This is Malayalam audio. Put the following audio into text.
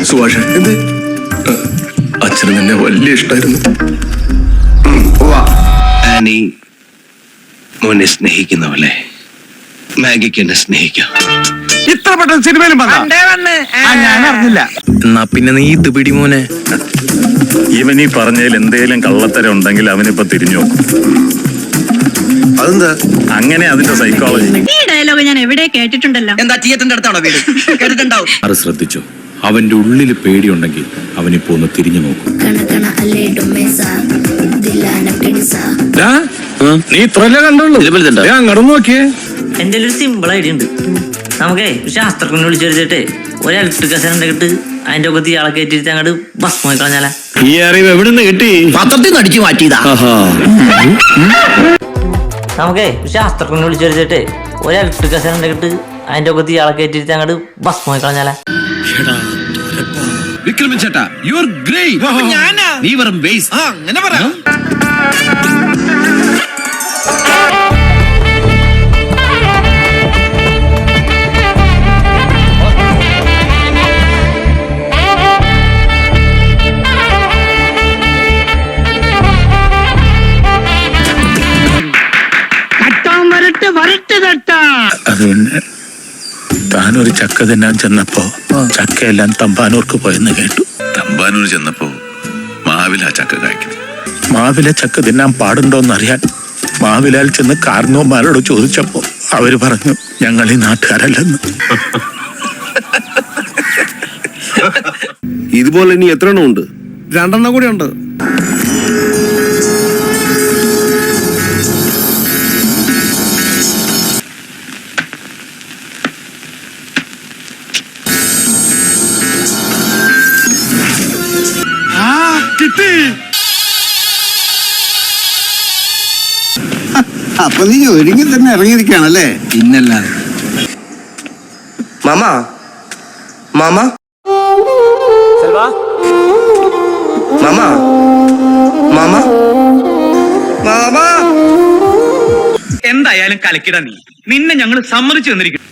സുഭാഷ് എന്ത് അച്ഛന് നിന്നെ വലിയ ഇഷ്ടമായിരുന്നു. ആനി മോനെ സ്നേഹിക്കുന്ന പോലെ മാഗിക്ക് എന്നെ സ്നേഹിക്കാം. ഇത്ര പെട്ടെന്ന് സിനിമയിലും ഞാൻ അറിഞ്ഞില്ല. എന്നാ പിന്നെ നീ ഇത് പിടി മോനെ. ഇവനീ പറഞ്ഞതിൽ എന്തേലും കള്ളത്തരം ഉണ്ടെങ്കിൽ അവനിപ്പോ തിരിഞ്ഞു നോക്കും. അതെന്താ അങ്ങനെ അതിന്റെ സൈക്കോളജി. ഈ ഡയലോഗ് ഞാൻ എവിടെ കേട്ടിട്ടുണ്ടല്ലോ. എന്താ തിയേറ്ററിന്റെ അടുത്താണോ വീട്? കേട്ടിട്ടുണ്ടാവും. അത് ശ്രദ്ധിച്ചു. അവന്റെ ഉള്ളില് പേടിയുണ്ടെങ്കിൽ അവനിപ്പോ ഒന്ന് തിരിഞ്ഞു നോക്കും. നീ ഇത്രല്ലേ കണ്ടുള്ളൂ? ഞാൻ കടന്നു നോക്കിയേ. എന്റെ ഒരു സിമ്പിൾ ഐഡിയ ഉണ്ട്. നമുക്കേ ശാസ്ത്രജ്ഞനെ വിളിച്ചു വരുത്തിട്ട് ഒരു ഇലക്ട്രിക് കസേരയിട്ട് അതിന്റെ ഒക്കെ ഇയാളെ കയറ്റിട്ട് അങ്ങോട്ട് ബസ് പോയി കളഞ്ഞാലേ. ഈ അറിവ് എവിടുന്ന് കിട്ടി? പത്രത്തിൽ നിന്ന് അടിച്ചു മാറ്റിയതാ. നമുക്കേ ശാസ്ത്രജ്ഞനെ വിളിച്ചു വരുത്തിട്ട് ഒരു ഇലക്ട്രിക് കസേരയിട്ട് അതിന്റെ ഒക്കെ ഇയാളെ കയറ്റിട്ട് അങ്ങോട്ട് ബസ് പോയി കളഞ്ഞാലേ. വിക്രമൻ ചേട്ടാ, യു ആർ ഗ്രേറ്റ്. നീ വെറും വേസ്റ്റ്. അങ്ങനെ പറയാം. അത് പിന്നെ താനൊരു ചക്ക തിന്നാൻ ചെന്നപ്പോ ചക്കയെല്ലാം തമ്പാനൂർക്ക് പോയെന്ന് കേട്ടു. തമ്പാനൂർ ചെന്നപ്പോ മാവിലാ ചക്ക കായ്ക്കുന്നത്. മാവിലെ ചക്ക തിന്നാൻ പാടുണ്ടോന്നറിയാൻ മാവിലാൽ ചെന്ന് കാരണവന്മാരോട് ചോദിച്ചപ്പോ അവര് പറഞ്ഞു ഞങ്ങൾ ഈ നാട്ടുകാരല്ലെന്ന്. ഇതുപോലെ ഇനി എത്ര എണ്ണം ഉണ്ട്? 2 എണ്ണം കൂടി ഉണ്ട്. കിട്ടി. അപ്പൊ നീ ഒരുങ്ങി തന്നെ ഇറങ്ങിയിരിക്കുകയാണല്ലേ? പിന്നല്ലാതെ. Mama mama mama mama mama എന്തായാലും കലക്കിട നീ. നിന്നെ ഞങ്ങൾ സമ്മതിച്ചു തന്നിരിക്കും.